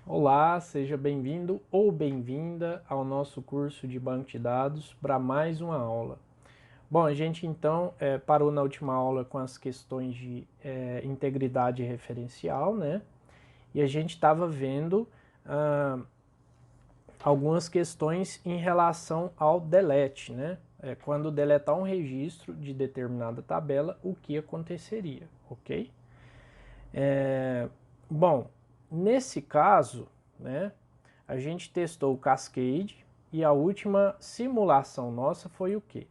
Olá, seja bem-vindo ou bem-vinda ao nosso curso de banco de dados para mais uma aula. Bom, a gente então parou na última aula com as questões de integridade referencial, né? E a gente estava vendo algumas questões em relação ao delete, né? Quando deletar um registro de determinada tabela, o que aconteceria, ok? Bom, nesse caso, né, a gente testou o Cascade e a última simulação nossa foi o quê?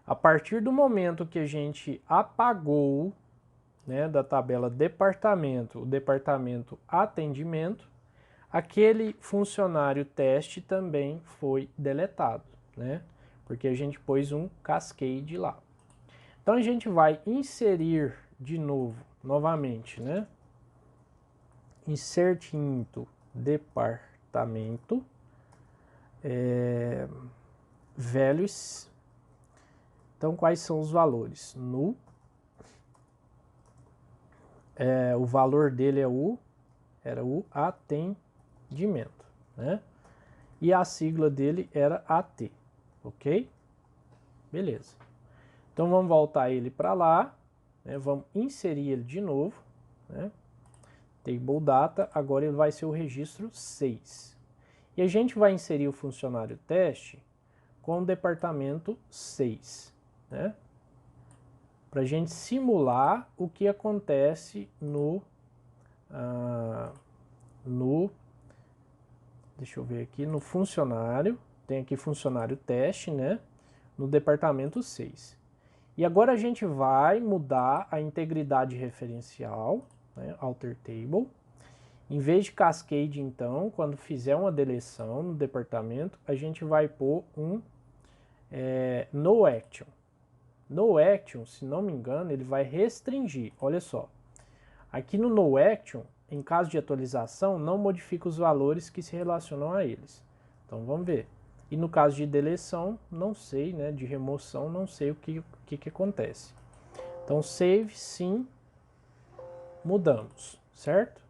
A partir do momento que a gente apagou, né, da tabela departamento, o departamento atendimento, aquele funcionário teste também foi deletado, né? Porque a gente pôs um Cascade lá. Então a gente vai inserir de novo, novamente, né? Insert into departamento, values. Então, quais são os valores? No, o valor dele era o atendimento, né? E a sigla dele era AT, ok? Beleza. Então, vamos voltar ele para lá, né? Vamos inserir ele de novo, né? Table data, agora ele vai ser o registro 6. E a gente vai inserir o funcionário teste com o departamento 6, né? Para a gente simular o que acontece deixa eu ver aqui, no funcionário, tem aqui funcionário teste, né? No departamento 6. E agora a gente vai mudar a integridade referencial, né? Alter table. Em vez de cascade, então, quando fizer uma deleção no departamento, a gente vai pôr um no action. No action, se não me engano, ele vai restringir. Olha só. Aqui no no action, em caso de atualização, não modifica os valores que se relacionam a eles. Então vamos ver. E no caso de deleção, não sei, né? De remoção, não sei o que acontece. Então save, sim, mudamos, certo?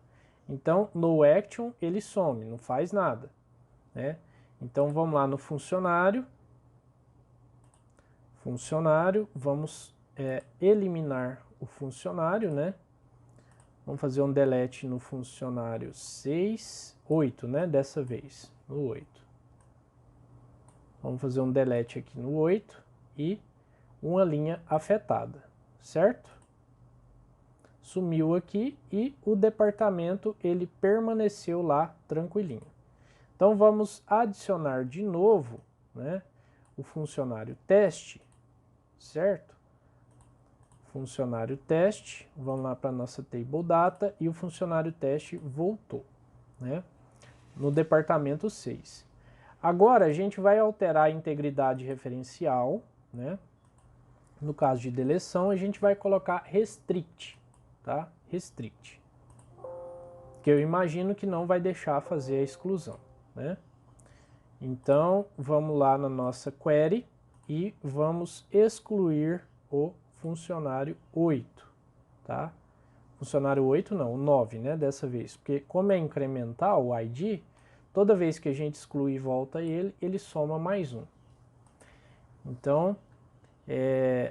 Então no action ele some, não faz nada, né? Então vamos lá no funcionário. Vamos eliminar o funcionário, né? Vamos fazer um delete no funcionário 6, 8, né? Dessa vez, no 8. Vamos fazer um delete aqui no 8 e uma linha afetada, certo? Sumiu aqui e o departamento ele permaneceu lá tranquilinho. Então vamos adicionar de novo, né? O funcionário teste, certo? Funcionário teste, vamos lá para a nossa table data e o funcionário teste voltou, né? No departamento 6. Agora a gente vai alterar a integridade referencial, né? No caso de deleção, a gente vai colocar restrict, tá? Restrict. Que eu imagino que não vai deixar fazer a exclusão, né? Então, vamos lá na nossa query e vamos excluir o funcionário 8, tá? Funcionário 8 não, o 9, né, dessa vez. Porque como é incremental o ID, toda vez que a gente exclui e volta ele, ele soma mais um. Então,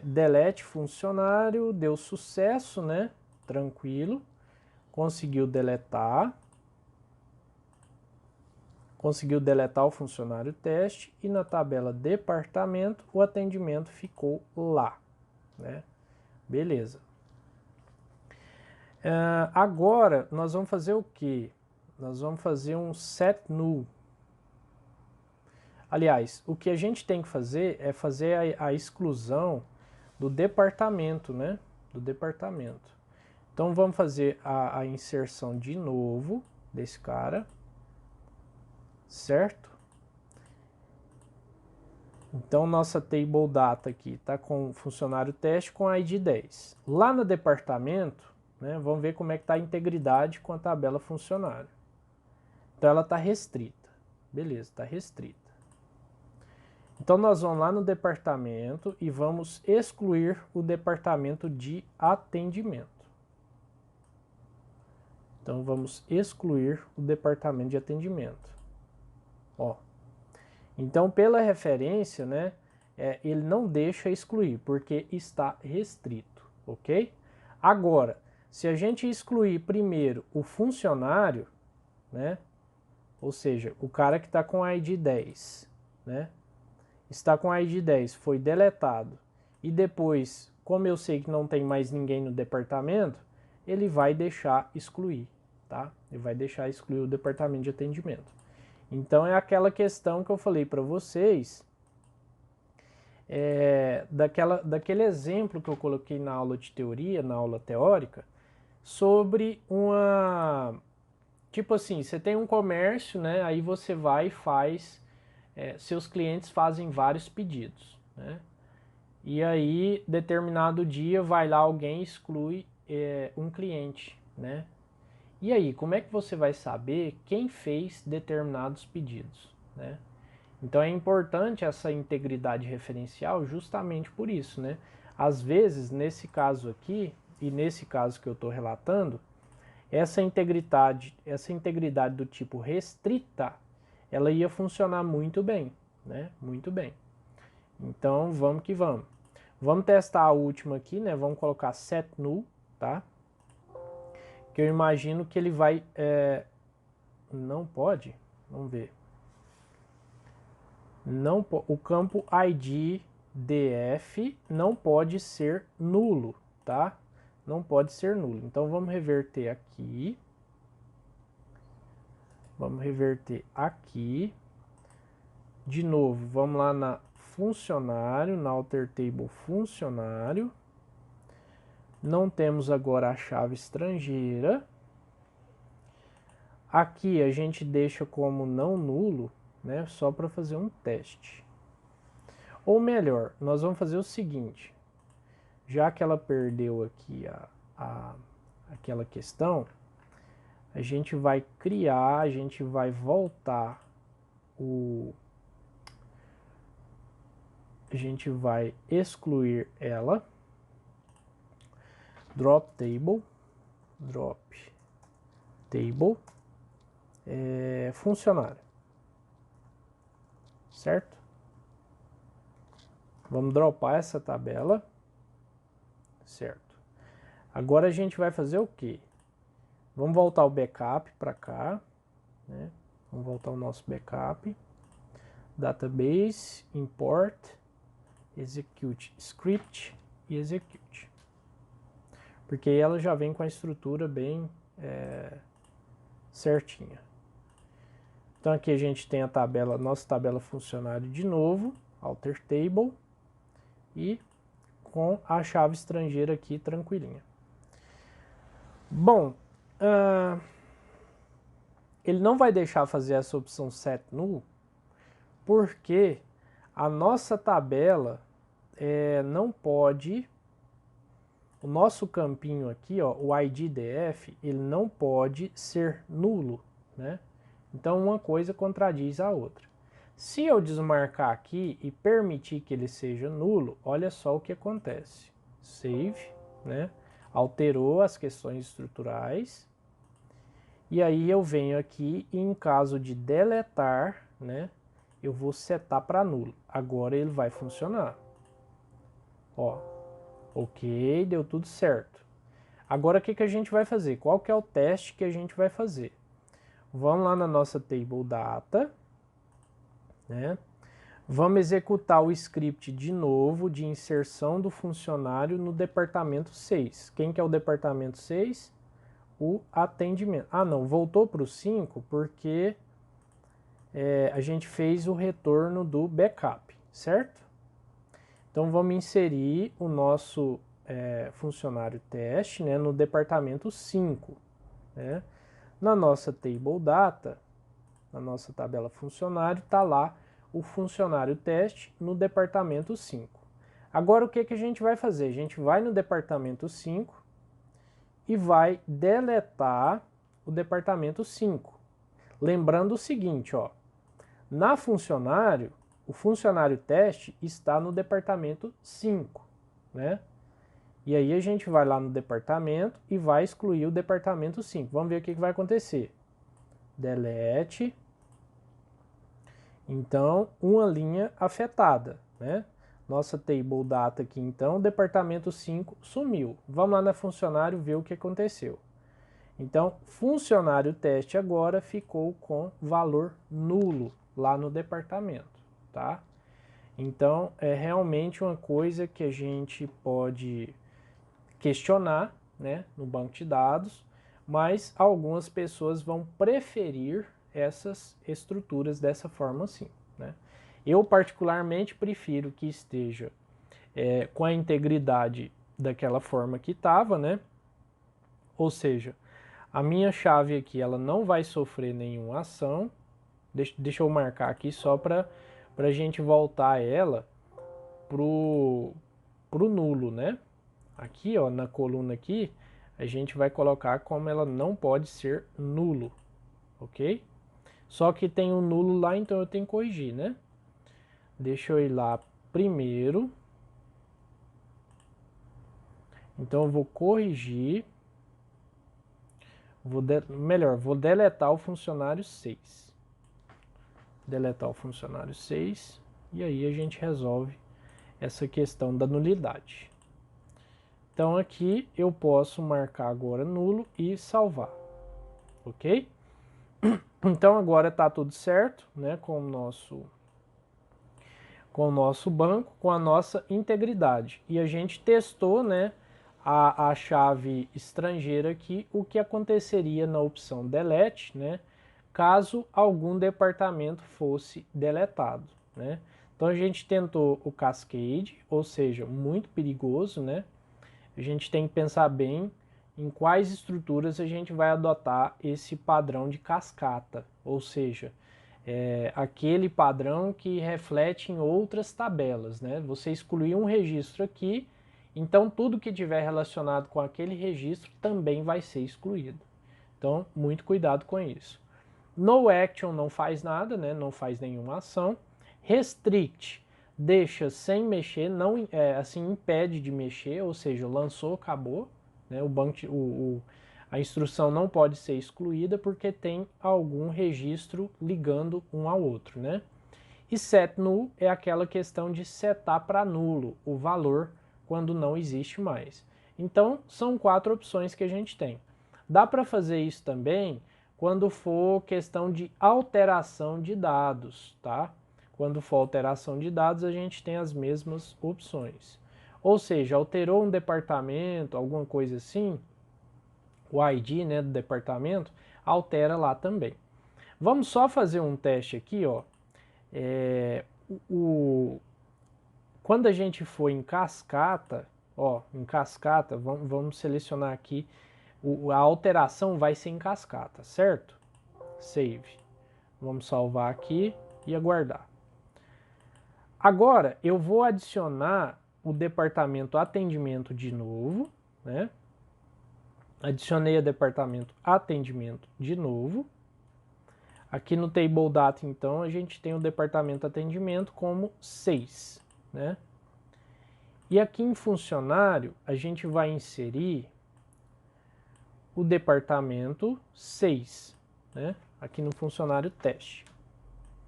delete funcionário, deu sucesso, né? Tranquilo. Conseguiu deletar. Conseguiu deletar o funcionário teste e na tabela departamento o atendimento ficou lá, né? Beleza. Agora nós vamos fazer o que? Nós vamos fazer um set null. Aliás, o que a gente tem que fazer é fazer a exclusão do departamento, né? Do departamento. Então vamos fazer a inserção de novo desse cara, certo? Então nossa table data aqui está com funcionário teste com ID 10. Lá no departamento, né, vamos ver como é que está a integridade com a tabela funcionário. Então ela está restrita. Beleza, está restrita. Então nós vamos lá no departamento e vamos excluir o departamento de atendimento. Então, vamos excluir o departamento de atendimento. Ó. Então, pela referência, né, ele não deixa excluir, porque está restrito, ok? Agora, se a gente excluir primeiro o funcionário, né, ou seja, o cara que está com ID 10, né, está com ID 10, foi deletado, e depois, como eu sei que não tem mais ninguém no departamento, ele vai deixar excluir, tá? Ele vai deixar excluir o departamento de atendimento. Então, é aquela questão que eu falei para vocês, daquele exemplo que eu coloquei na aula de teoria, na aula teórica, sobre uma... Tipo assim, você tem um comércio, né? Aí você vai e faz... seus clientes fazem vários pedidos, né? E aí, determinado dia, vai lá alguém e exclui um cliente, né? E aí, como é que você vai saber quem fez determinados pedidos, né? Então é importante essa integridade referencial justamente por isso, né? Às vezes, nesse caso aqui, e nesse caso que eu estou relatando, essa integridade do tipo restrita, ela ia funcionar muito bem, né? Muito bem. Então, vamos que vamos. Vamos testar a última aqui, né? Vamos colocar set null, tá? Que eu imagino que ele vai... não pode? Vamos ver. Não, o campo ID df não pode ser nulo, tá? Não pode ser nulo. Então, vamos reverter aqui. Vamos reverter aqui. De novo, vamos lá na funcionário, na alter table funcionário. Não temos agora a chave estrangeira. Aqui a gente deixa como não nulo, né? Só para fazer um teste. Ou melhor, nós vamos fazer o seguinte. Já que ela perdeu aqui aquela questão, a gente vai criar, a gente vai voltar a gente vai excluir ela. Drop table, funcionário, certo? Vamos dropar essa tabela, certo? Agora a gente vai fazer o quê? Vamos voltar o backup para cá, né? Vamos voltar o nosso backup, database, import, execute script e execute. Porque ela já vem com a estrutura bem certinha. Então aqui a gente tem a tabela, nossa tabela funcionário de novo, alter table, e com a chave estrangeira aqui tranquilinha. Bom, ele não vai deixar fazer essa opção set null, porque a nossa tabela não pode... O nosso campinho aqui, ó, o IDDF, ele não pode ser nulo, né? Então, uma coisa contradiz a outra. Se eu desmarcar aqui e permitir que ele seja nulo, olha só o que acontece. Save, né? Alterou as questões estruturais. E aí eu venho aqui e em caso de deletar, né? Eu vou setar para nulo. Agora ele vai funcionar. Ó. Ok, deu tudo certo. Agora o que a gente vai fazer? Qual que é o teste que a gente vai fazer? Vamos lá na nossa table data, né? Vamos executar o script de novo de inserção do funcionário no departamento 6. Quem que é o departamento 6? O atendimento. Ah, não, voltou para o 5 porque a gente fez o retorno do backup, certo? Então, vamos inserir o nosso funcionário teste, né, no departamento 5. Né? Na nossa table data, na nossa tabela funcionário, está lá o funcionário teste no departamento 5. Agora, o que a gente vai fazer? A gente vai no departamento 5 e vai deletar o departamento 5. Lembrando o seguinte, ó, na funcionário, o funcionário teste está no departamento 5, né? E aí a gente vai lá no departamento e vai excluir o departamento 5. Vamos ver o que vai acontecer. Delete. Então, uma linha afetada, né? Nossa table data aqui, então, departamento 5 sumiu. Vamos lá na funcionário ver o que aconteceu. Então, funcionário teste agora ficou com valor nulo lá no departamento, tá? Então, é realmente uma coisa que a gente pode questionar, né, no banco de dados, mas algumas pessoas vão preferir essas estruturas dessa forma assim, né? Eu particularmente prefiro que esteja com a integridade daquela forma que estava, né? Ou seja, a minha chave aqui ela não vai sofrer nenhuma ação. Deixa eu marcar aqui só para a gente voltar ela pro nulo, né? Aqui, ó, na coluna aqui, a gente vai colocar como ela não pode ser nulo, ok? Só que tem um nulo lá, então eu tenho que corrigir, né? Deixa eu ir lá primeiro. Então eu vou corrigir. Vou deletar o funcionário 6. Deletar o funcionário 6. E aí a gente resolve essa questão da nulidade. Então aqui eu posso marcar agora nulo e salvar, ok? Então agora está tudo certo, né, com o nosso banco, com a nossa integridade. E a gente testou, né, a chave estrangeira aqui, o que aconteceria na opção delete, né, caso algum departamento fosse deletado, né? Então a gente tentou o cascade, ou seja, muito perigoso, né? A gente tem que pensar bem em quais estruturas a gente vai adotar esse padrão de cascata, ou seja, aquele padrão que reflete em outras tabelas, né? Você excluir um registro aqui, então tudo que tiver relacionado com aquele registro também vai ser excluído. Então, muito cuidado com isso. No action não faz nada, né? Não faz nenhuma ação. Restrict deixa sem mexer, não assim impede de mexer, ou seja, lançou, acabou, né? A instrução não pode ser excluída porque tem algum registro ligando um ao outro, né? E set null é aquela questão de setar para nulo o valor quando não existe mais. Então, são 4 opções que a gente tem. Dá para fazer isso também quando for questão de alteração de dados, tá? Quando for alteração de dados, a gente tem as mesmas opções. Ou seja, alterou um departamento, alguma coisa assim, o ID, né, do departamento, altera lá também. Vamos só fazer um teste aqui, ó. Quando a gente for em cascata, ó, em cascata, vamos selecionar aqui, a alteração vai ser em cascata, certo? Save. Vamos salvar aqui e aguardar. Agora eu vou adicionar o departamento atendimento de novo, né? Adicionei o departamento atendimento de novo. Aqui no Table Data, então, a gente tem o departamento atendimento como 6, né? E aqui em funcionário, a gente vai inserir o departamento 6, né? Aqui no funcionário teste,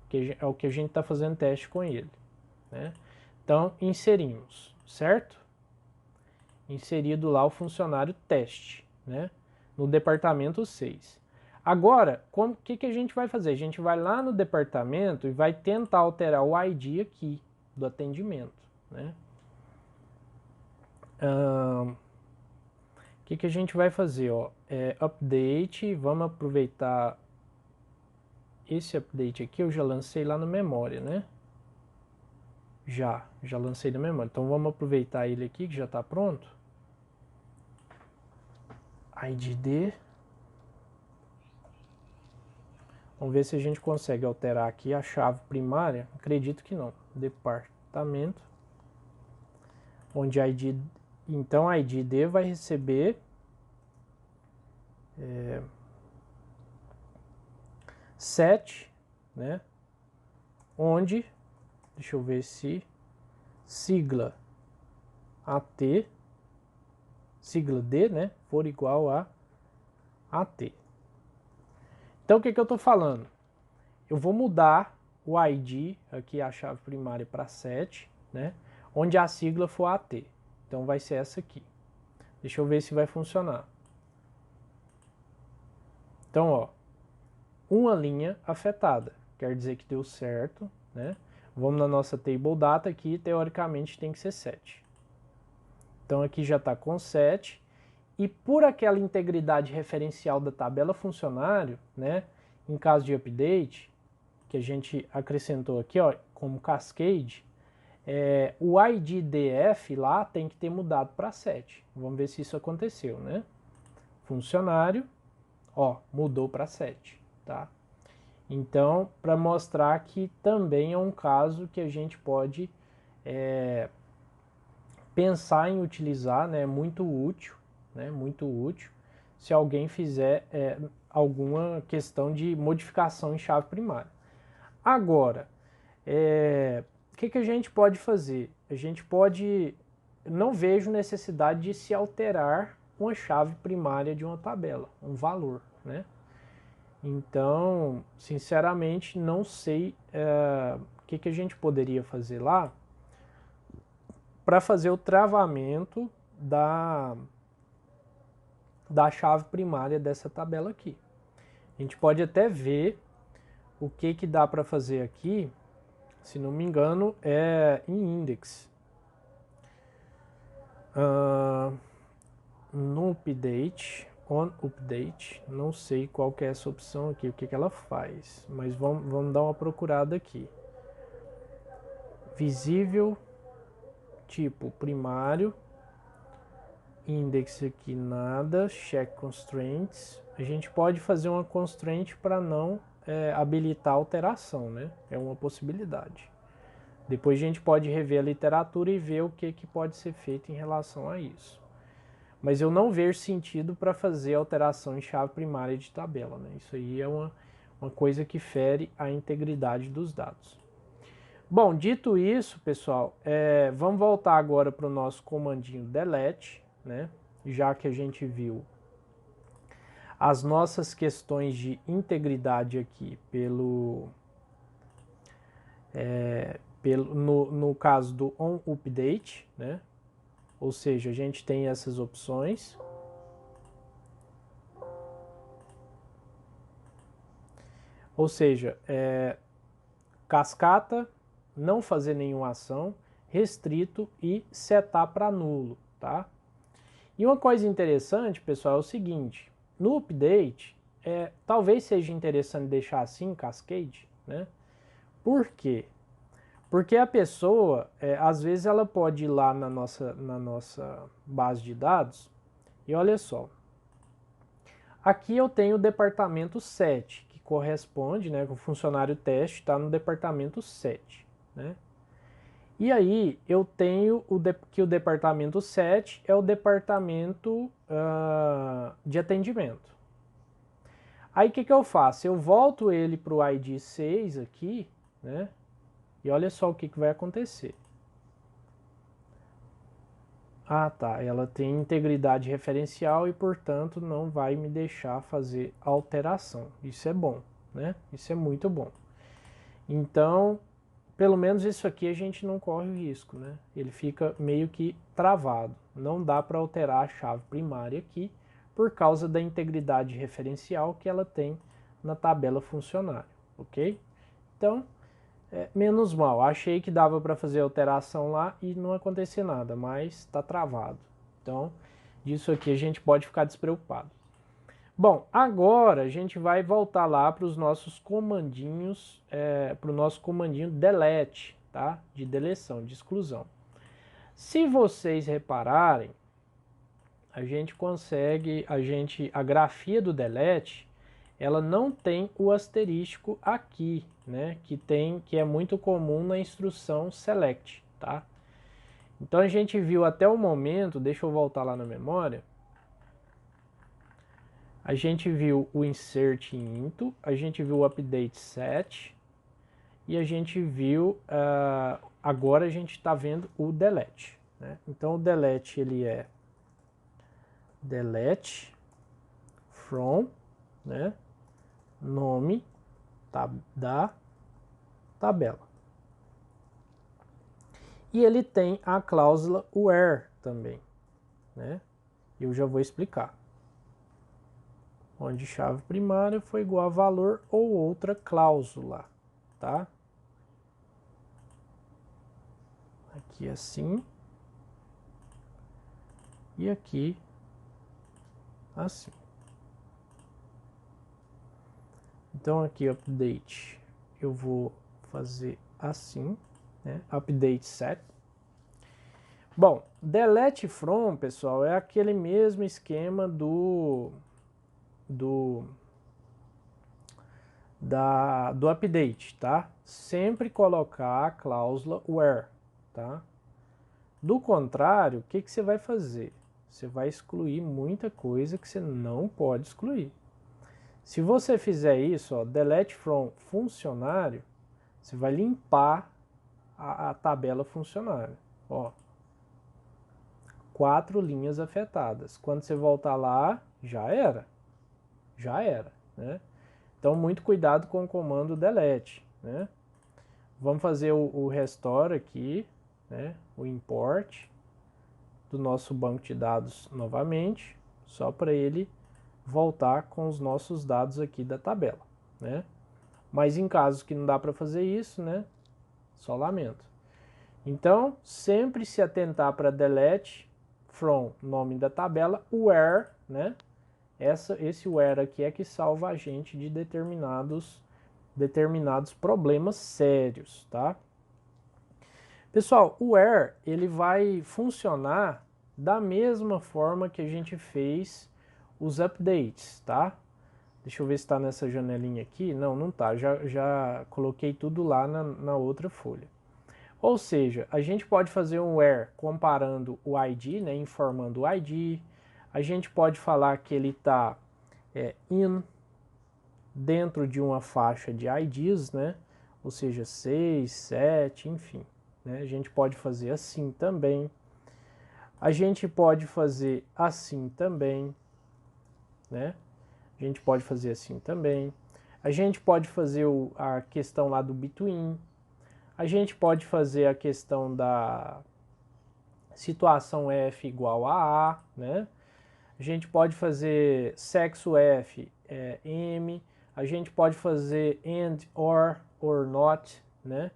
que é o que a gente está fazendo teste com ele, né? Então, inserimos, certo? Inserido lá o funcionário teste, né? No departamento 6. Agora, o que a gente vai fazer? A gente vai lá no departamento e vai tentar alterar o ID aqui do atendimento, né? O que a gente vai fazer? Ó? Update, vamos aproveitar esse update aqui, eu já lancei lá na memória, né? Já lancei na memória. Então vamos aproveitar ele aqui que já está pronto. IDD. Vamos ver se a gente consegue alterar aqui a chave primária. Acredito que não. Departamento. Onde ID. Então IDD vai receber 7, né? Onde, deixa eu ver se sigla AT sigla D, né, for igual a AT. Então, o que eu estou falando? Eu vou mudar o ID, aqui a chave primária, para 7, né, onde a sigla for AT. Então, vai ser essa aqui. Deixa eu ver se vai funcionar. Então, ó, uma linha afetada. Quer dizer que deu certo, né? Vamos na nossa table data aqui, teoricamente tem que ser 7. Então, aqui já está com 7. E por aquela integridade referencial da tabela funcionário, né, em caso de update, que a gente acrescentou aqui, ó, como cascade, o IDDF lá tem que ter mudado para 7. Vamos ver se isso aconteceu, né? Funcionário, ó, mudou para 7, tá? Então, para mostrar que também é um caso que a gente pode pensar em utilizar, né, muito útil, se alguém fizer alguma questão de modificação em chave primária. Agora, o que a gente pode fazer? A gente pode, não vejo necessidade de se alterar uma chave primária de uma tabela, um valor, né? Então, sinceramente, não sei o que a gente poderia fazer lá para fazer o travamento da chave primária dessa tabela aqui. A gente pode até ver o que dá para fazer aqui, se não me engano, em index. No update, on update, não sei qual que é essa opção aqui, o que ela faz, mas vamos dar uma procurada aqui. Visível, tipo primário, index aqui nada, check constraints. A gente pode fazer uma constraint para não habilitar alteração, né? É uma possibilidade. Depois a gente pode rever a literatura e ver o que pode ser feito em relação a isso. Mas eu não vejo sentido para fazer alteração em chave primária de tabela, né? Isso aí é uma coisa que fere a integridade dos dados. Bom, dito isso, pessoal, vamos voltar agora para o nosso comandinho delete, né? Já que a gente viu as nossas questões de integridade aqui no caso do onUpdate, né? Ou seja, a gente tem essas opções. Ou seja, cascata, não fazer nenhuma ação, restrito e setar para nulo, tá? E uma coisa interessante, pessoal, é o seguinte, no update, talvez seja interessante deixar assim, cascade, né? Por quê? Porque a pessoa, às vezes ela pode ir lá na nossa base de dados e olha só, aqui eu tenho o departamento 7, que corresponde, né, com o funcionário teste está no departamento 7, né? E aí eu tenho que o departamento 7 é o departamento de atendimento. Aí o que eu faço? Eu volto ele para o ID 6 aqui, né? E olha só o que vai acontecer. Ah, tá. Ela tem integridade referencial e, portanto, não vai me deixar fazer alteração. Isso é bom, né? Isso é muito bom. Então, pelo menos isso aqui a gente não corre o risco, né? Ele fica meio que travado. Não dá para alterar a chave primária aqui por causa da integridade referencial que ela tem na tabela funcionário, ok? Então, menos mal. Achei que dava para fazer alteração lá e não acontecer nada, mas está travado. Então, disso aqui a gente pode ficar despreocupado. Bom, agora a gente vai voltar lá para os nossos comandinhos, para o nosso comandinho delete, tá? De deleção, de exclusão. Se vocês repararem, a gente consegue, a grafia do delete, ela não tem o asterístico aqui, né? Que é muito comum na instrução select, tá? Então a gente viu até o momento, deixa eu voltar lá na memória, a gente viu o insert into, a gente viu o update set e a gente viu, agora a gente está vendo o delete, né? Então o delete ele é delete from, né, nome da tabela. E ele tem a cláusula where também, né? Eu já vou explicar. Onde chave primária foi igual a valor ou outra cláusula, tá? Aqui assim. E aqui assim. Então aqui update eu vou fazer assim, né? Update set. Bom, delete from, pessoal, é aquele mesmo esquema do update, tá? Sempre colocar a cláusula where, tá? Do contrário, o que você vai fazer? Você vai excluir muita coisa que você não pode excluir. Se você fizer isso, ó, delete from funcionário, você vai limpar a tabela funcionário. Ó, 4 linhas afetadas. Quando você voltar lá, já era. Já era, né? Então, muito cuidado com o comando delete, né? Vamos fazer o restore aqui, né? O import do nosso banco de dados novamente, só para ele voltar com os nossos dados aqui da tabela, né? Mas em casos que não dá para fazer isso, né? Só lamento. Então, sempre se atentar para delete from nome da tabela, where, né? Esse where aqui é que salva a gente de determinados problemas sérios, tá? Pessoal, o where ele vai funcionar da mesma forma que a gente fez os updates, tá? Deixa eu ver se está nessa janelinha aqui. Não, não tá. Já coloquei tudo lá na outra folha. Ou seja, a gente pode fazer um where comparando o ID, né, informando o ID. A gente pode falar que ele está in dentro de uma faixa de IDs, né? Ou seja, 6, 7, enfim. Né? A gente pode fazer assim também. A gente pode fazer assim também, né? A gente pode fazer assim também. A gente pode fazer a questão lá do between. A gente pode fazer a questão da situação F igual a A, né? A gente pode fazer sexo F M. A gente pode fazer and, or not, né?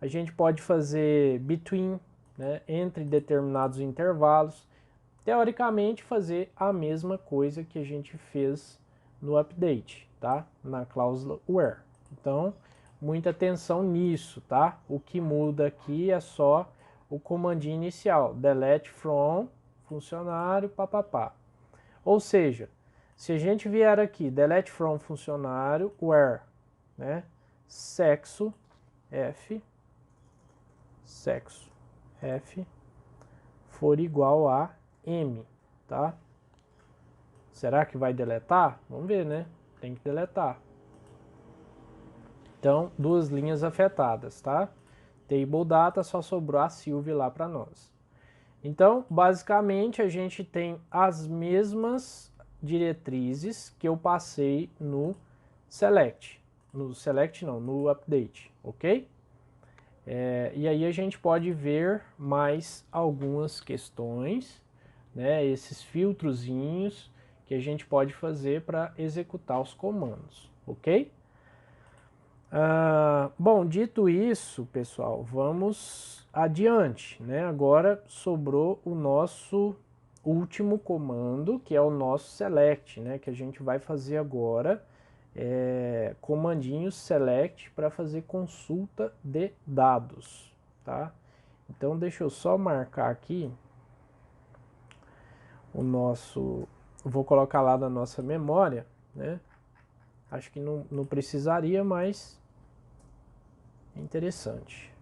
A gente pode fazer between, né? Entre determinados intervalos. Teoricamente, fazer a mesma coisa que a gente fez no update, tá? Na cláusula where. Então, muita atenção nisso, tá? O que muda aqui é só o comandinho inicial, delete from, funcionário, papapá. Ou seja, se a gente vier aqui, delete from funcionário, where, né? Sexo F for igual a M, tá? Será que vai deletar? Vamos ver, né? Tem que deletar. Então, 2 linhas afetadas, tá? Table data, só sobrou a Silvia lá para nós. Então, basicamente, a gente tem as mesmas diretrizes que eu passei no select. No select não, no update, ok? E aí a gente pode ver mais algumas questões, né? Esses filtrozinhos que a gente pode fazer para executar os comandos, ok? Bom, dito isso, pessoal, vamos adiante, né? Agora sobrou o nosso último comando, que é o nosso select, né? Que a gente vai fazer agora, comandinho select para fazer consulta de dados, tá? Então deixa eu só marcar aqui o nosso, vou colocar lá na nossa memória, né? Acho que não precisaria, mas é interessante.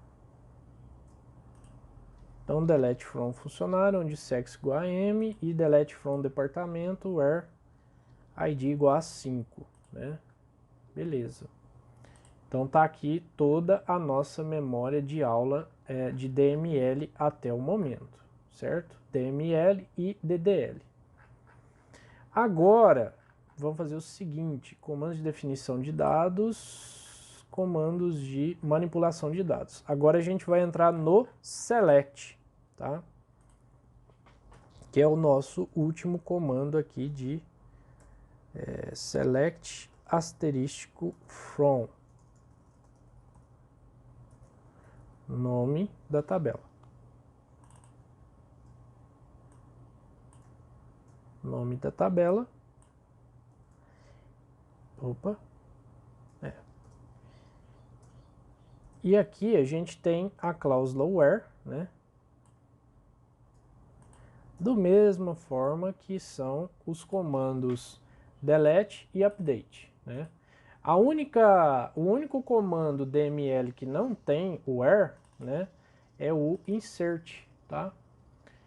Então, delete from funcionário, onde sexo igual a M, e delete from departamento, where ID igual a 5, né? Beleza. Então, tá aqui toda a nossa memória de aula de DML até o momento, certo? DML e DDL. Agora, vamos fazer o seguinte, comandos de definição de dados, comandos de manipulação de dados. Agora a gente vai entrar no select, tá? Que é o nosso último comando aqui de select asterístico from, nome da tabela. Nome da tabela. Opa. E aqui a gente tem a cláusula where, né? Do mesma forma que são os comandos delete e update, né? O único comando DML que não tem o where, né, é o insert, tá?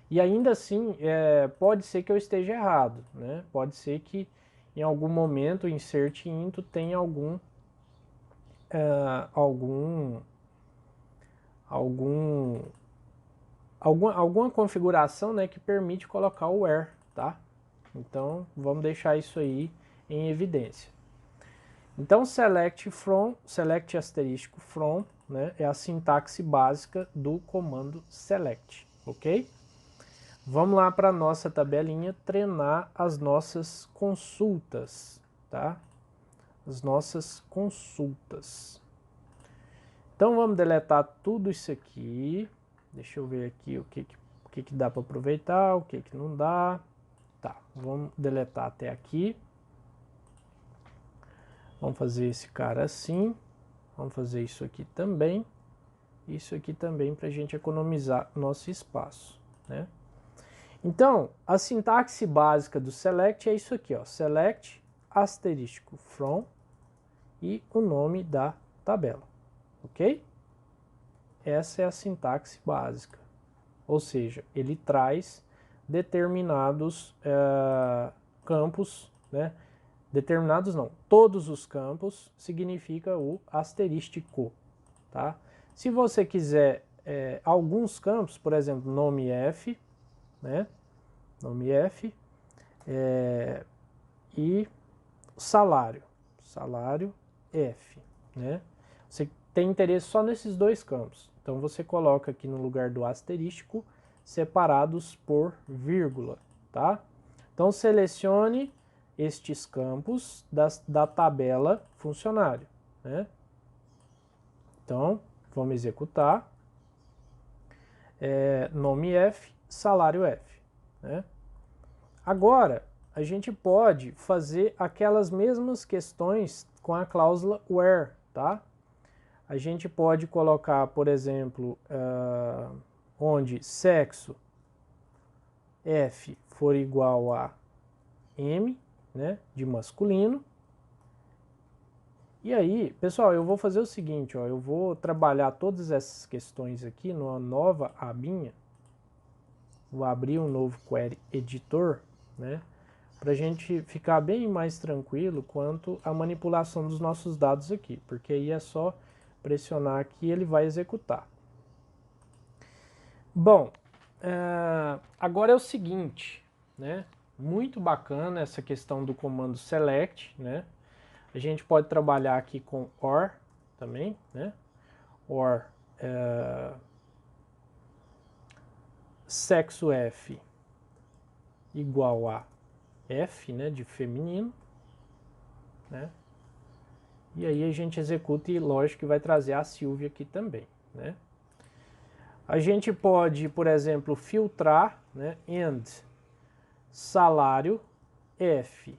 E ainda assim, pode ser que eu esteja errado, né? Pode ser que em algum momento o insert into tenha alguma configuração, né, que permite colocar o where, tá? Então, vamos deixar isso aí em evidência. Então, select asterístico from, né, é a sintaxe básica do comando select, ok? Vamos lá para a nossa tabelinha treinar as nossas consultas, tá? As nossas consultas. Então, vamos deletar tudo isso aqui. Deixa eu ver aqui o que dá para aproveitar, o que não dá. Tá, vamos deletar até aqui. Vamos fazer esse cara assim. Vamos fazer isso aqui também. Isso aqui também para a gente economizar nosso espaço, né? Então, a sintaxe básica do select é isso aqui, ó. Select asterístico from e o nome da tabela, ok? Essa é a sintaxe básica. Ou seja, ele traz determinados campos, né? Determinados não, todos os campos significa o asterístico, tá? Se você quiser alguns campos, por exemplo, nome F, né? Nome F e salário F, né? Você tem interesse só nesses dois campos, então você coloca aqui no lugar do asterístico separados por vírgula, tá? Então selecione estes campos da tabela funcionário, né? Então, vamos executar. Nome F, salário F, né? Agora, a gente pode fazer aquelas mesmas questões com a cláusula where, tá? A gente pode colocar, por exemplo, onde sexo F for igual a M, né, de masculino. E aí, pessoal, eu vou fazer o seguinte, ó, eu vou trabalhar todas essas questões aqui numa nova abinha. Vou abrir um novo query editor, né, para a gente ficar bem mais tranquilo quanto à manipulação dos nossos dados aqui, porque aí é só pressionar aqui e ele vai executar. Bom, agora é o seguinte, né, muito bacana essa questão do comando select, né? A gente pode trabalhar aqui com OR também, né? OR sexo F igual a F, né, de feminino, né? E aí a gente executa e lógico que vai trazer a Silvia aqui também, né? A gente pode, por exemplo, filtrar, né, and salário F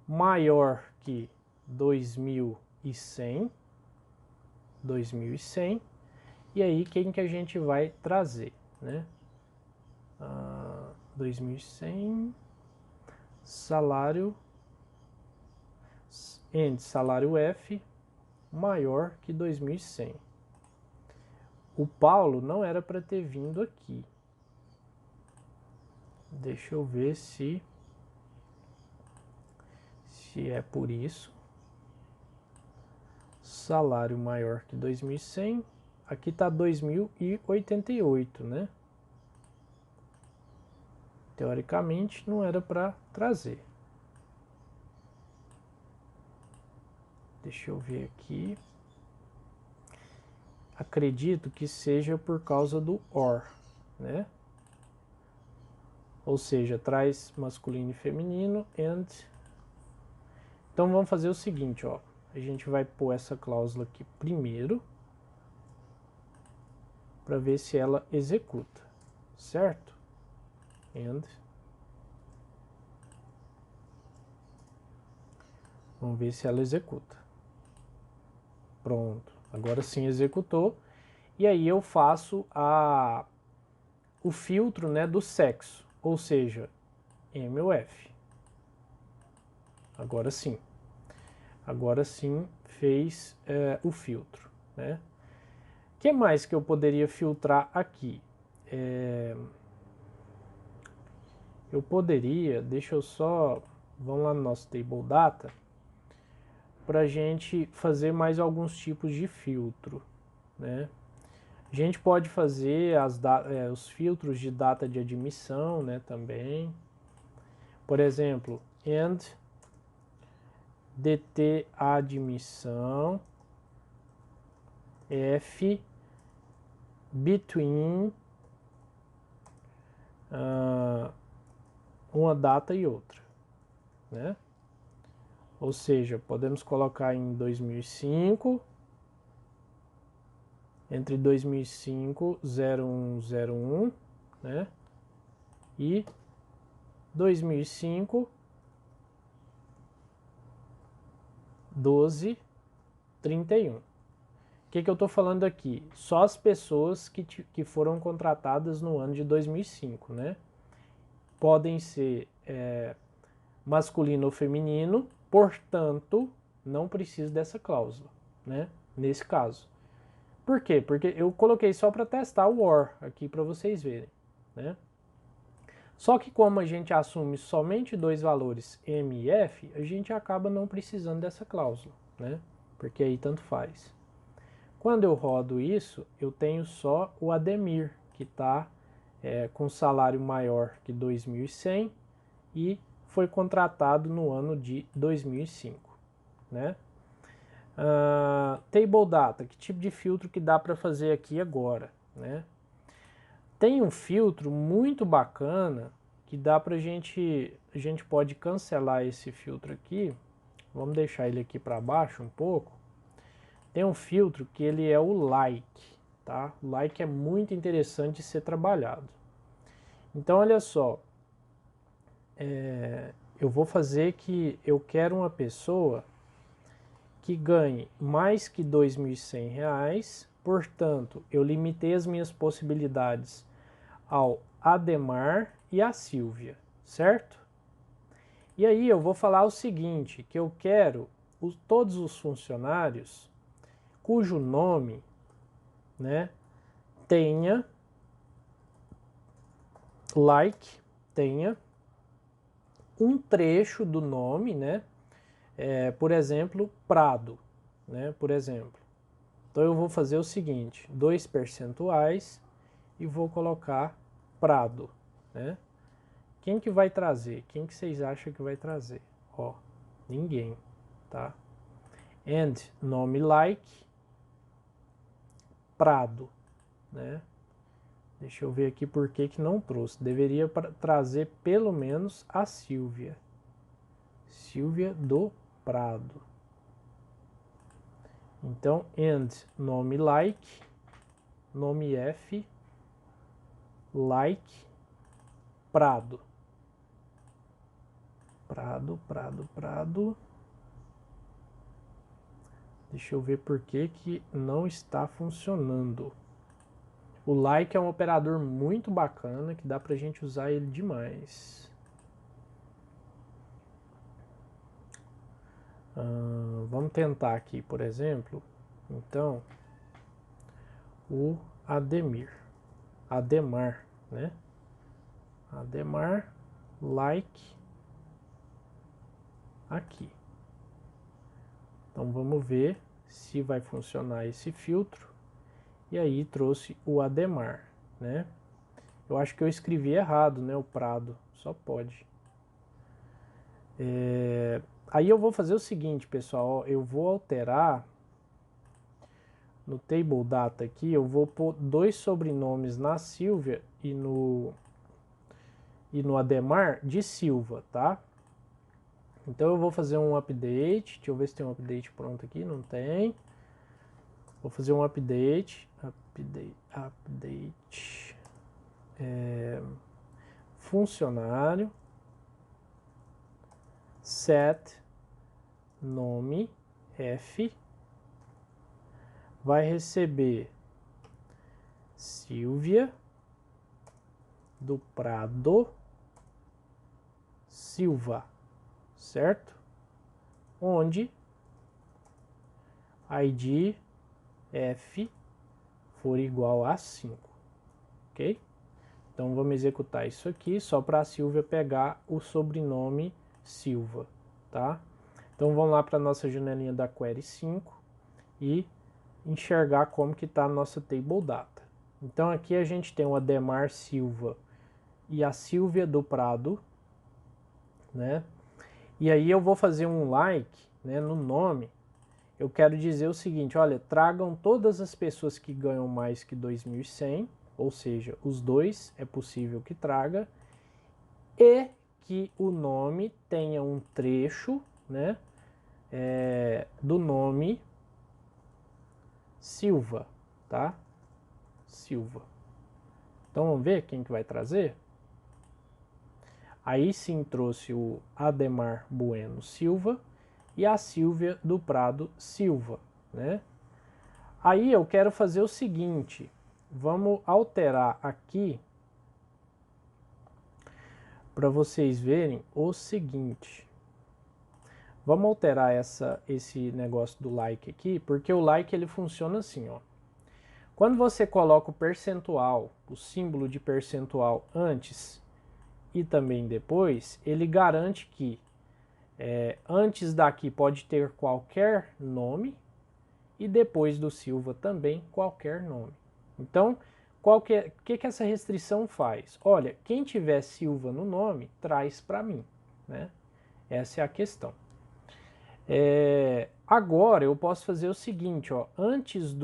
maior que 2.100, e aí quem que a gente vai trazer, né? 2.100, salário F maior que 2.100. O Paulo não era para ter vindo aqui. Deixa eu ver se é por isso. Salário maior que 2.100. Aqui está 2.088, né? Teoricamente não era para trazer. Deixa eu ver aqui. Acredito que seja por causa do or, né? Ou seja, traz masculino e feminino and. Então vamos fazer o seguinte, ó. A gente vai pôr essa cláusula aqui primeiro para ver se ela executa, certo? And. Vamos ver se ela executa. Pronto. Agora sim executou. E aí eu faço o filtro, né, do sexo, ou seja, M ou F. Agora sim. Agora sim fez o filtro, né? O que mais que eu poderia filtrar aqui? Eu poderia, deixa eu só, vamos lá no nosso Table Data, para a gente fazer mais alguns tipos de filtro, né? A gente pode fazer os filtros de data de admissão, né, também. Por exemplo, and dt admissão f between uma data e outra, né? Ou seja, podemos colocar em 2005, entre 2005, 0101, né? E 2005, 12/31. O que eu estou falando aqui? Só as pessoas que foram contratadas no ano de 2005, né? Podem ser masculino ou feminino, portanto, não preciso dessa cláusula, né? Nesse caso. Por quê? Porque eu coloquei só para testar o OR aqui para vocês verem, né? Só que como a gente assume somente dois valores M e F, a gente acaba não precisando dessa cláusula, né? Porque aí tanto faz. Quando eu rodo isso, eu tenho só o Ademir, que está com salário maior que 2.100 e foi contratado no ano de 2005, né? Table Data, que tipo de filtro que dá para fazer aqui agora, né? Tem um filtro muito bacana que dá pra gente, a gente pode cancelar esse filtro aqui. Vamos deixar ele aqui para baixo um pouco. Tem um filtro que ele é o like, tá? O like é muito interessante de ser trabalhado. Então, olha só, eu vou fazer que eu quero uma pessoa que ganhe mais que R$ 2.100, portanto, eu limitei as minhas possibilidades ao Ademar e a Silvia, certo? E aí eu vou falar o seguinte, que eu quero todos os funcionários cujo nome, né, tenha um trecho do nome, né, por exemplo, Prado, né, por exemplo. Então eu vou fazer o seguinte, 2 percentuais e vou colocar Prado, né. Quem que vai trazer? Quem que vocês acham que vai trazer? Ó, ninguém, tá? And nome like Prado, né? Deixa eu ver aqui por que não trouxe. Deveria trazer pelo menos a Silvia. Silvia do Prado. Então, and nome like, nome F, like, Prado. Prado. Deixa eu ver por que não está funcionando. O like é um operador muito bacana que dá pra gente usar ele demais. Vamos tentar aqui, por exemplo. Então, o Ademar, né? Ademar, like, aqui. Então vamos ver se vai funcionar esse filtro. E aí trouxe o Ademar, né? Eu acho que eu escrevi errado, né, o Prado. só pode. Aí eu vou fazer o seguinte, pessoal, eu vou alterar no table data aqui, eu vou pôr 2 sobrenomes na Silvia e no Ademar de Silva, tá? Então eu vou fazer um update, deixa eu ver se tem um update pronto aqui, não tem. Vou fazer um update, funcionário, set, nome, F, vai receber Silvia do Prado Silva, certo? Onde ID F for igual a 5, ok? Então vamos executar isso aqui só para a Silvia pegar o sobrenome Silva, tá? Então vamos lá para a nossa janelinha da Query 5 e enxergar como que está a nossa Table Data. Então aqui a gente tem o Ademar Silva e a Silvia do Prado, né? E aí eu vou fazer um like, né, no nome. Eu quero dizer o seguinte, olha, tragam todas as pessoas que ganham mais que 2.100, ou seja, os dois é possível que traga, e que o nome tenha um trecho, né, do nome Silva, tá? Silva. Então vamos ver quem que vai trazer? Aí sim trouxe o Ademar Bueno Silva e a Silvia do Prado Silva, né? Aí eu quero fazer o seguinte, vamos alterar aqui para vocês verem o seguinte. Vamos alterar esse negócio do like aqui, porque o like ele funciona assim, ó. Quando você coloca o percentual, o símbolo de percentual antes e também depois, ele garante que antes daqui pode ter qualquer nome e depois do Silva também qualquer nome. Então, o que essa restrição faz? Olha, quem tiver Silva no nome, traz para mim, né? Essa é a questão. Agora eu posso fazer o seguinte, ó, antes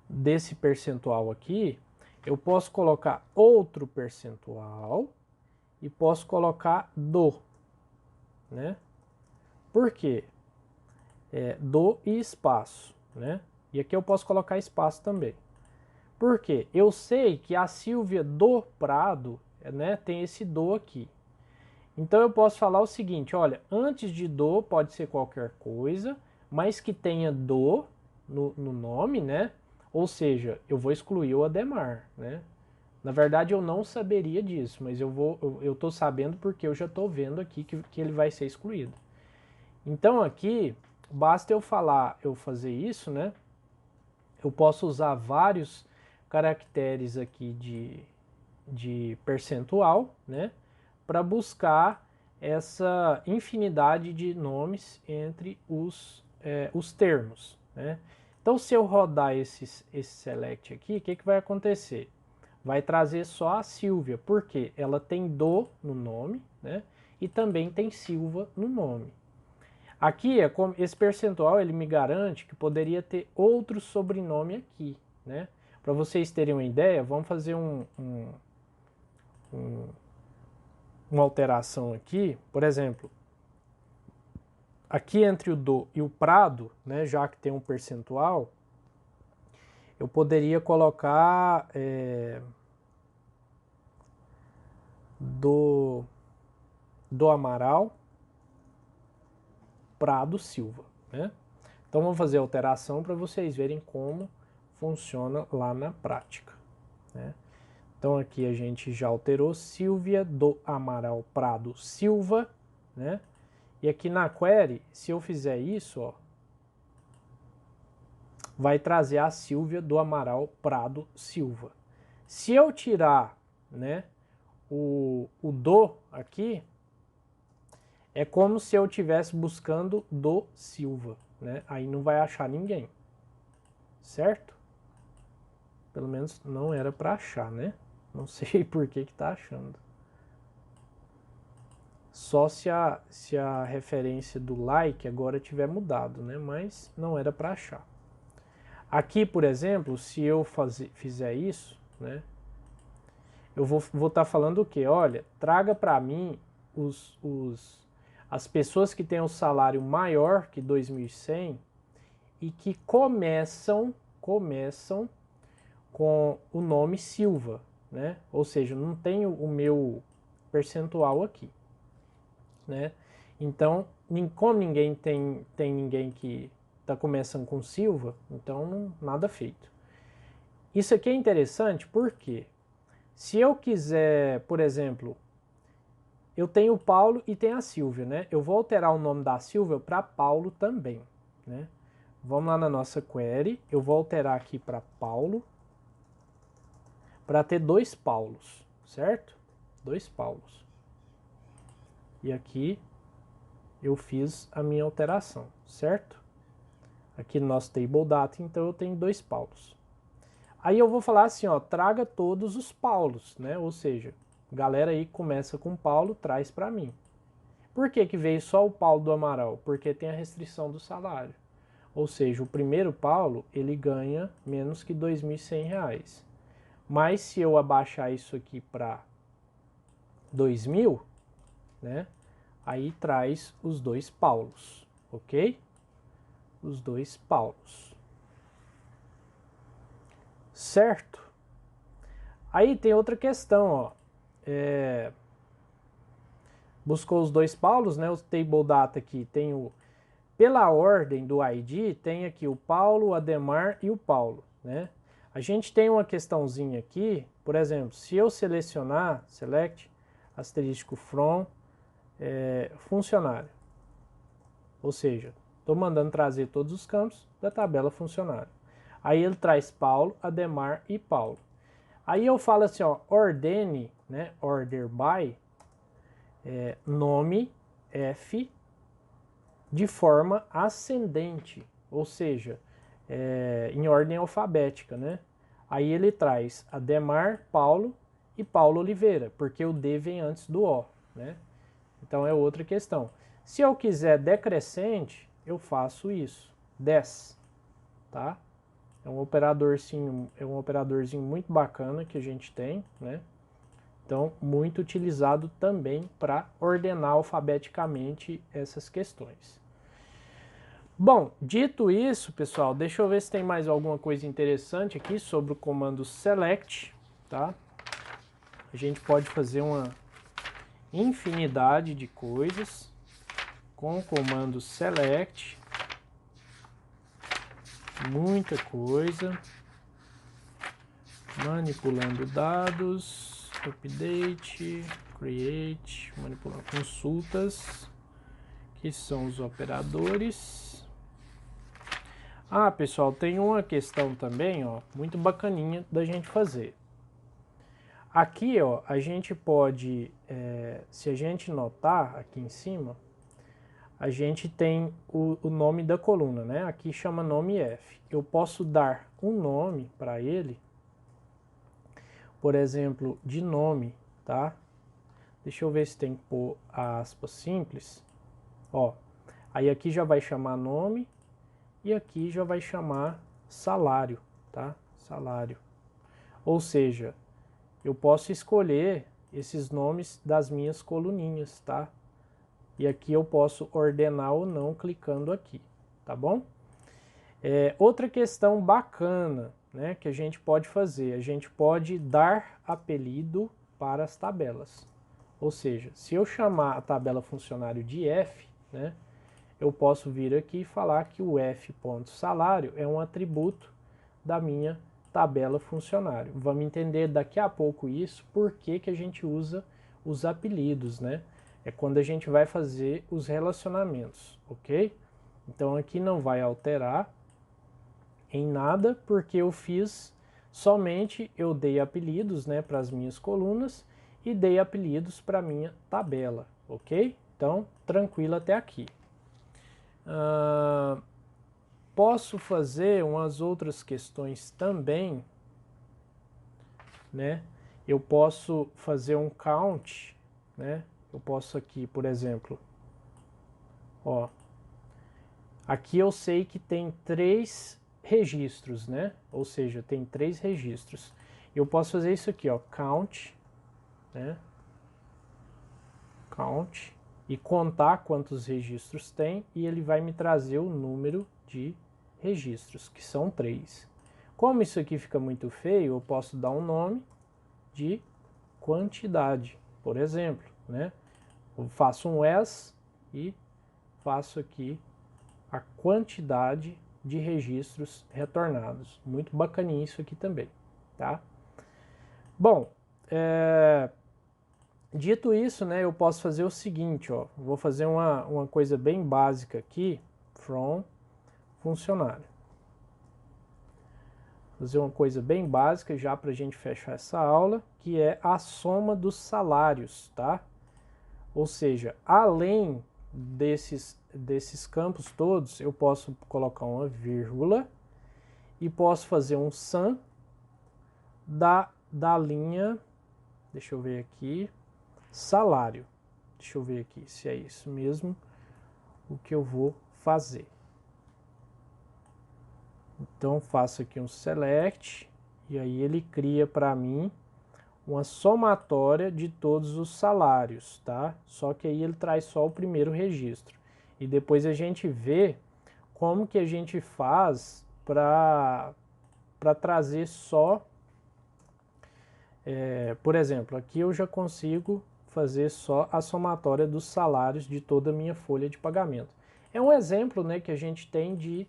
desse percentual aqui, eu posso colocar outro percentual e posso colocar né? Por quê? Do e espaço, né? E aqui eu posso colocar espaço também. Por quê? Eu sei que a Silvia do Prado, né, tem esse do aqui. Então eu posso falar o seguinte, olha, antes de do pode ser qualquer coisa, mas que tenha do no nome, né? Ou seja, eu vou excluir o Ademar, né? Na verdade eu não saberia disso, mas eu tô sabendo porque eu já tô vendo aqui que ele vai ser excluído. Então aqui, basta eu fazer isso, né? Eu posso usar vários caracteres aqui de percentual, né? Para buscar essa infinidade de nomes entre os termos, né? Então, se eu rodar esse select aqui, o que vai acontecer? Vai trazer só a Silvia, porque ela tem do no nome, né? E também tem Silva no nome. Aqui, esse percentual, ele me garante que poderia ter outro sobrenome aqui, né? Para vocês terem uma ideia, vamos fazer uma alteração aqui. Por exemplo, aqui entre o do e o Prado, né, já que tem um percentual, eu poderia colocar do Amaral Prado Silva, né? Então vamos fazer a alteração para vocês verem como funciona lá na prática, né? Então aqui a gente já alterou Silvia do Amaral Prado Silva, né? E aqui na query, se eu fizer isso, ó, vai trazer a Silvia do Amaral Prado Silva. Se eu tirar, né, o do aqui, é como se eu estivesse buscando do Silva, né? Aí não vai achar ninguém, certo? Pelo menos não era para achar, né? Não sei por que tá achando. Só se a referência do like agora tiver mudado, né? Mas não era para achar. Aqui, por exemplo, se eu fizer isso, né? Eu vou estar falando o quê? Olha, traga para mim as pessoas que têm um salário maior que 2.100 e que começam com o nome Silva, né? Ou seja, não tem o meu percentual aqui, né? Então, como ninguém tem ninguém que está começando com Silva, então nada feito. Isso aqui é interessante porque se eu quiser, por exemplo, eu tenho o Paulo e tenho a Silvia, né? Eu vou alterar o nome da Silvia para Paulo também, né? Vamos lá na nossa query, eu vou alterar aqui para Paulo, para ter 2 Paulos, certo? 2 Paulos. E aqui eu fiz a minha alteração, certo? Aqui no nosso table data, então eu tenho 2 Paulos. Aí eu vou falar assim, ó, traga todos os Paulos, né? Ou seja, galera aí começa com Paulo, traz para mim. Por que que veio só o Paulo do Amaral? Porque tem a restrição do salário. Ou seja, o primeiro Paulo, ele ganha menos que R$ 2.100. Mas se eu abaixar isso aqui para 2.000, né? Aí traz os 2 Paulos, ok? Os 2 Paulos. Certo? Aí tem outra questão, ó. Buscou os 2 Paulos, né? O table data aqui tem o... Pela ordem do ID, tem aqui o Paulo, o Ademar e o Paulo, né? A gente tem uma questãozinha aqui, por exemplo, se eu selecionar, select, asterisco from, funcionário. Ou seja, estou mandando trazer todos os campos da tabela funcionário. Aí ele traz Paulo, Ademar e Paulo. Aí eu falo assim, ó, ordene, né, order by, nome F de forma ascendente, ou seja, em ordem alfabética, né? Aí ele traz Ademar, Paulo e Paulo Oliveira, porque o D vem antes do O, né? Então é outra questão. Se eu quiser decrescente, eu faço isso, des, tá? É um operadorzinho muito bacana que a gente tem, né? Então, muito utilizado também para ordenar alfabeticamente essas questões. Bom, dito isso, pessoal, deixa eu ver se tem mais alguma coisa interessante aqui sobre o comando select, tá? A gente pode fazer uma infinidade de coisas com o comando select. Muita coisa. Manipulando dados, update, create, manipulando consultas, que são os operadores. Ah, pessoal, tem uma questão também, ó, muito bacaninha da gente fazer. Aqui, ó, a gente pode, se a gente notar aqui em cima, a gente tem o nome da coluna, né? Aqui chama nome F. Eu posso dar um nome para ele, por exemplo, de nome, tá? Deixa eu ver se tem que pôr a aspa simples. Ó, aí aqui já vai chamar nome e aqui já vai chamar salário, tá? Salário. Ou seja, eu posso escolher esses nomes das minhas coluninhas, tá? E aqui eu posso ordenar ou não clicando aqui, tá bom? Outra questão bacana, né, que a gente pode fazer, a gente pode dar apelido para as tabelas. Ou seja, se eu chamar a tabela funcionário de F, né, eu posso vir aqui e falar que o F.salário é um atributo da minha tabela funcionário. Vamos entender daqui a pouco isso, por que que a gente usa os apelidos, né? É quando a gente vai fazer os relacionamentos, ok? Então aqui não vai alterar em nada, porque eu fiz somente, eu dei apelidos, né, para as minhas colunas e dei apelidos para a minha tabela, ok? Então, tranquilo até aqui. Posso fazer umas outras questões também, né? eu posso fazer um count, né? Eu posso aqui, por exemplo, ó, aqui eu sei que tem 3 registros, né? Ou seja, tem 3 registros. Eu posso fazer isso aqui, ó, count, né? Count, e contar quantos registros tem, e ele vai me trazer o número de registros, que são 3. Como isso aqui fica muito feio, eu posso dar um nome de quantidade, por exemplo, né? Eu faço um as e faço aqui a quantidade de registros retornados. Muito bacaninho isso aqui também, tá? Bom, dito isso, né, eu posso fazer o seguinte, ó, vou fazer uma coisa bem básica aqui, from funcionário. Fazer uma coisa bem básica já para a gente fechar essa aula, que é a soma dos salários, tá? Ou seja, além desses campos todos, eu posso colocar uma vírgula e posso fazer um sum da linha, deixa eu ver aqui, salário. Deixa eu ver aqui se é isso mesmo o que eu vou fazer. Então faço aqui um select e aí ele cria para mim uma somatória de todos os salários, tá? Só que aí ele traz só o primeiro registro. E depois a gente vê como que a gente faz para trazer só, por exemplo, aqui eu já consigo fazer só a somatória dos salários de toda a minha folha de pagamento. É um exemplo, né, que a gente tem de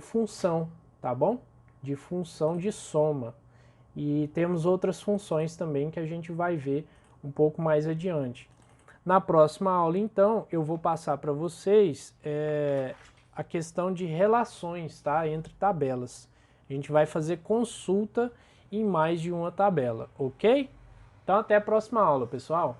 função, tá bom? De função de soma. E temos outras funções também que a gente vai ver um pouco mais adiante. Na próxima aula, então, eu vou passar para vocês a questão de relações, tá, entre tabelas. A gente vai fazer consulta em mais de uma tabela, ok? Então, até a próxima aula, pessoal!